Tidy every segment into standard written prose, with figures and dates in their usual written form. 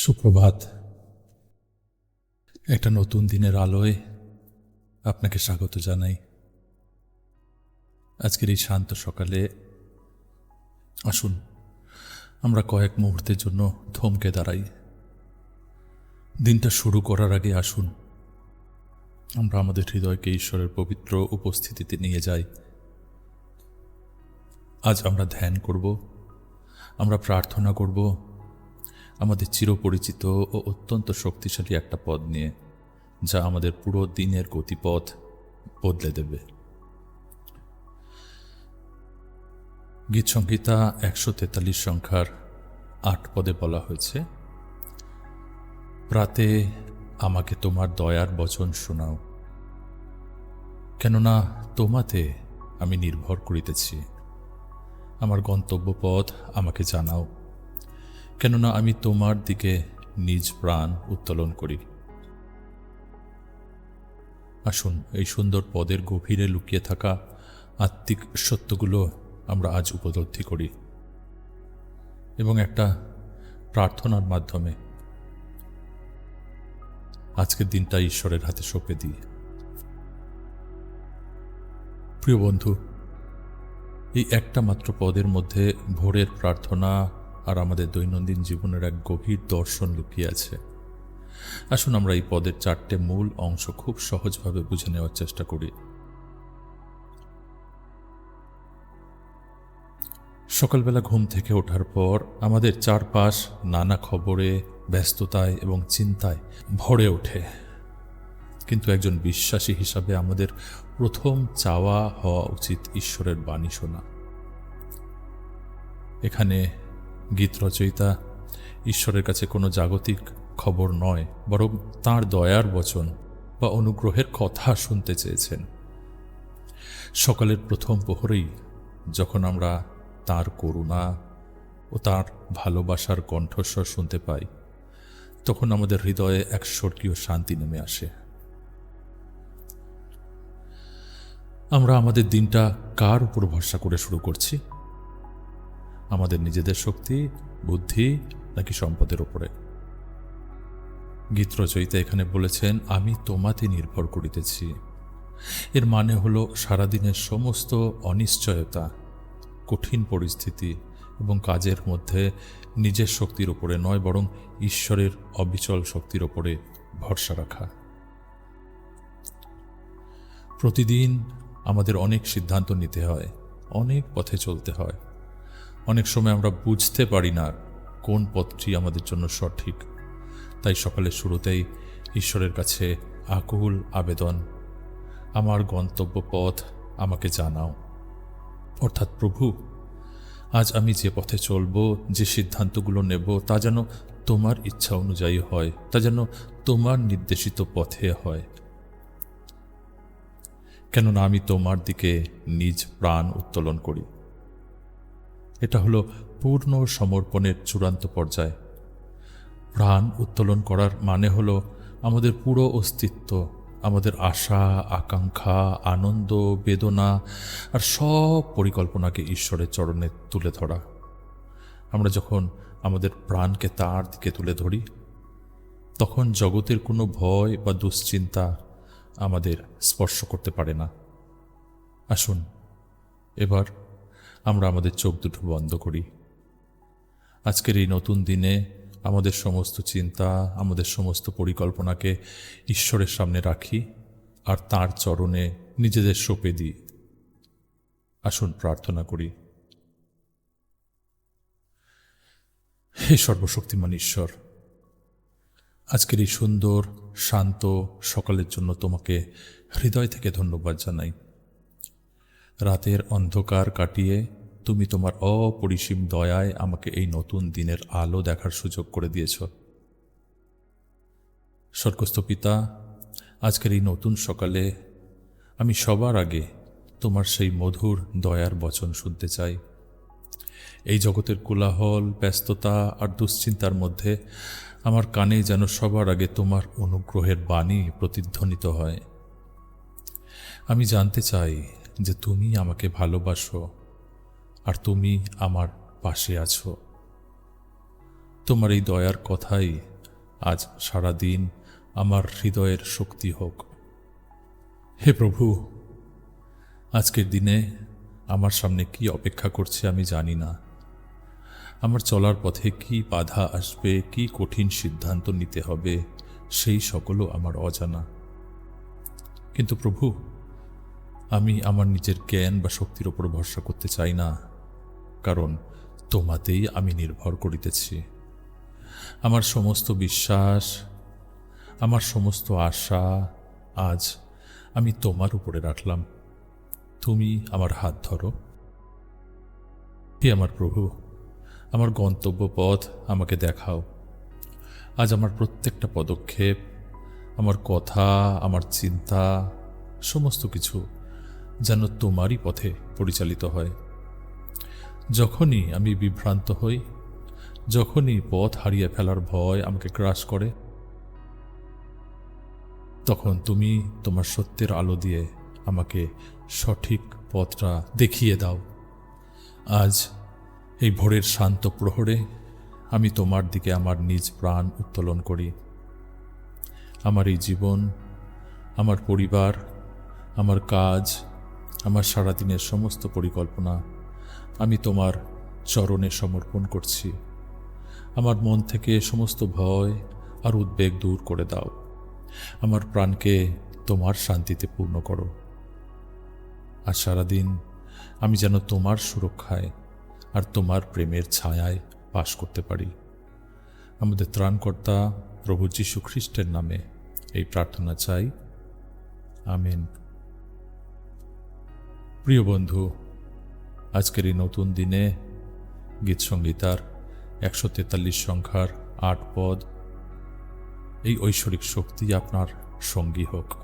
সুপ্রভাত। একটা নতুন দিনের আলোয় আপনাকে স্বাগত জানাই। আজকের এই শান্ত সকালে আসুন আমরা কয়েক মুহূর্তের জন্য থমকে দাঁড়াই। দিনটা শুরু করার আগে আসুন আমরা আমাদের হৃদয়কে ঈশ্বরের পবিত্র উপস্থিতিতে নিয়ে যাই। আজ আমরা ধ্যান করব, আমরা প্রার্থনা করব আমাদের চিরপরিচিত ও অত্যন্ত শক্তিশালী একটা পদ নিয়ে, যা আমাদের পুরো দিনের গতিপথ বদলে দেবে। গীতসংহিতা 143 সংখ্যার 8 পদে বলা হয়েছে, প্রাতে আমাকে তোমার দয়ার বচন শোনাও, কেননা তোমাতে আমি নির্ভর করিতেছি। আমার গন্তব্য পথ আমাকে জানাও, কেননা আমি তোমার দিকে নিজ প্রাণ উত্তোলন করি। আসুন এই সুন্দর পদের গভীরে লুকিয়ে থাকা আত্মিক সত্যগুলো আমরা আজ উপলব্ধি করি এবং একটা প্রার্থনার মাধ্যমে আজকের দিনটা ঈশ্বরের হাতে সঁপে দিই। প্রিয় বন্ধু, এই একটা মাত্র পদের মধ্যে ভোরের প্রার্থনা আর আমাদের দৈনন্দিন জীবনের এক গভীর দর্শন লুকিয়ে আছে। আসুন আমরা এই পদের 4টে মূল অংশ খুব সহজভাবে বুঝে নেওয়ার চেষ্টা করি। সকালবেলা ঘুম থেকে ওঠার পর আমাদের চারপাশ নানা খবরে, ব্যস্ততায় এবং চিন্তায় ভরে ওঠে, কিন্তু একজন বিশ্বাসী হিসাবে আমাদের প্রথম চাওয়া হওয়া উচিত ঈশ্বরের বাণী শোনা। এখানে গীত রচয়িতা ঈশ্বরের কাছে কোনো জাগতিক খবর নয়, বরং তাঁর দয়ার বচন বা অনুগ্রহের কথা শুনতে চেয়েছেন। সকালের প্রথম প্রহরেই যখন আমরা তাঁর করুণা ও তাঁর ভালোবাসার কণ্ঠস্বর শুনতে পাই, তখন আমাদের হৃদয়ে এক স্বর্গীয় শান্তি নেমে আসে। আমরা আমাদের দিনটা কার উপর ভরসা করে শুরু করছি? আমাদের নিজেদের শক্তি, বুদ্ধি নাকি সম্পদের উপরে? গীত রচয়িতা এখানে বলেছেন, আমি তোমাতে নির্ভর করিতেছি। এর মানে হলো সারাদিনের সমস্ত অনিশ্চয়তা, কঠিন পরিস্থিতি এবং কাজের মধ্যে নিজের শক্তির উপরে নয়, বরং ঈশ্বরের অবিচল শক্তির উপরে ভরসা রাখা। প্রতিদিন আমাদের অনেক সিদ্ধান্ত নিতে হয়, অনেক পথে চলতে হয়। অনেক সময় আমরা বুঝতে পারি না কোন পথটি আমাদের জন্য সঠিক। তাই সকালের শুরুতেই ঈশ্বরের কাছে আকুল আবেদন, আমার গন্তব্য পথ আমাকে জানাও। অর্থাৎ, প্রভু, আজ আমি যে পথে চলব, যে সিদ্ধান্তগুলো নেব, তা যেন তোমার ইচ্ছা অনুযায়ী হয়, তা যেন তোমার নির্দেশিত পথে হয়, কেননা আমি তোমার দিকে নিজ প্রাণ উত্তোলন করি। এটা হলো পূর্ণ সমর্পণের চূড়ান্ত পর্যায়। প্রাণ উত্তোলন করার মানে হলো আমাদের পুরো অস্তিত্ব, আমাদের আশা, আকাঙ্ক্ষা, আনন্দ, বেদনা আর সব পরিকল্পনাকে ঈশ্বরের চরণে তুলে ধরা। আমরা যখন আমাদের প্রাণকে তার দিকে তুলে ধরি, তখন জগতের কোনো ভয় বা দুশ্চিন্তা আমাদের স্পর্শ করতে পারে না। আসুন এবার আমরা আমাদের চোখ দুটো বন্ধ করি। আজকের এই নতুন দিনে আমাদের সমস্ত চিন্তা, আমাদের সমস্ত পরিকল্পনাকে ঈশ্বরের সামনে রাখি আর তাঁর চরণে নিজেদের সঁপে দিই। আসুন প্রার্থনা করি। হে সর্বশক্তিমান ঈশ্বর, আজকের এই সুন্দর শান্ত সকালের জন্য তোমাকে হৃদয় থেকে ধন্যবাদ জানাই। রাতের অন্ধকার কাটিয়ে তুমি তোমার অপরিসীম দয়ায় আমাকে এই নতুন দিনের আলো দেখার সুযোগ করে দিয়েছ। স্বর্গস্থ পিতা, আজকের এই নতুন সকালে আমি সবার আগে তোমার সেই মধুর দয়ার বচন শুনতে চাই। এই জগতের কোলাহল, ব্যস্ততা আর দুশ্চিন্তার মধ্যে আমার কানে যেন সবার আগে তোমার অনুগ্রহের বাণী প্রতিধ্বনিত হয়। আমি জানতে চাই যে তুমি আমাকে ভালোবাসো আর তুমি আমার পাশে আছো। তোমার এই দয়ার কথাই আজ সারা দিন আমার হৃদয়ের শক্তি হোক। হে প্রভু, আজকের দিনে আমার সামনে কি অপেক্ষা করছে আমি জানি না। আমার চলার পথে কি বাধা আসবে, কি কঠিন সিদ্ধান্ত নিতে হবে, সেই সকলও আমার অজানা। কিন্তু প্রভু, আমি আমার নিজের জ্ঞান বা শক্তির ওপর ভরসা করতে চাই না, কারণ তোমাতেই আমি নির্ভর করিতেছি। আমার সমস্ত বিশ্বাস, আমার সমস্ত আশা আজ আমি তোমার উপরে রাখলাম। তুমি আমার হাত ধরো। হে আমার প্রভু, আমার গন্তব্য পথ আমাকে দেখাও। আজ আমার প্রত্যেকটা পদক্ষেপ, আমার কথা, আমার চিন্তা, সমস্ত কিছু যেন তোমারই পথে পরিচালিত হয়। যখনই আমি বিভ্রান্ত হই, যখনই পথ হারিয়ে ফেলার ভয় আমাকে গ্রাস করে, তখন তুমি তোমার সত্যের আলো দিয়ে আমাকে সঠিক পথটা দেখিয়ে দাও। আজ এই ভোরের শান্ত প্রহরে আমি তোমার দিকে আমার নিজ প্রাণ উত্তোলন করি। আমার এই জীবন, আমার পরিবার, আমার কাজ, আমার সারাদিনের সমস্ত পরিকল্পনা আমি তোমার চরণে সমর্পণ করছি। আমার মন থেকে সমস্ত ভয় আর উদ্বেগ দূর করে দাও। আমার প্রাণকে তোমার শান্তিতে পূর্ণ করো। আর সারাদিন আমি যেন তোমার সুরক্ষায় আর তোমার প্রেমের ছায়ায় বাস করতে পারি। আমাদের ত্রাণকর্তা প্রভু যীশু খ্রিস্টের নামে এই প্রার্থনা চাই, আমেন। প্রিয় বন্ধু, আজকের এই নতুন দিনে গীতসংগীতার 143 সংখ্যার 8 পদ, এই ঐশ্বরিক শক্তি আপনার সঙ্গী হোক।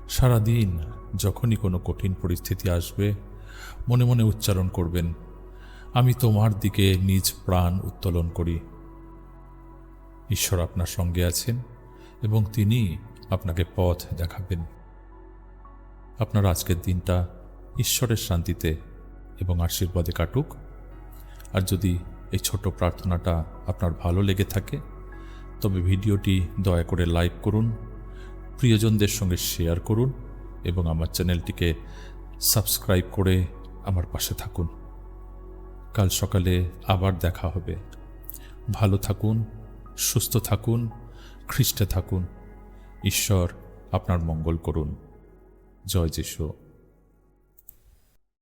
সারাদিন যখনই কোনো কঠিন পরিস্থিতি আসবে, মনে মনে উচ্চারণ করবেন, আমি তোমার দিকে নিজ প্রাণ উত্তোলন করি। ঈশ্বর আপনার সঙ্গে আছেন এবং তিনি আপনাকে পথ দেখাবেন। আপনার আজকের দিনটা ঈশ্বরের শান্তিতে এবং আশীর্বাদে কাটুক। আর যদি এই ছোট প্রার্থনাটা আপনার ভালো লেগে থাকে, তবে ভিডিওটি দয়া করে লাইক করুন, প্রিয়জনদের সঙ্গে শেয়ার করুন এবং আমার চ্যানেলটিকে সাবস্ক্রাইব করে আমার পাশে থাকুন। কাল সকালে আবার দেখা হবে। ভালো থাকুন, সুস্থ থাকুন, খ্রিস্টে থাকুন। ঈশ্বর আপনার মঙ্গল করুন। জয় যিশু।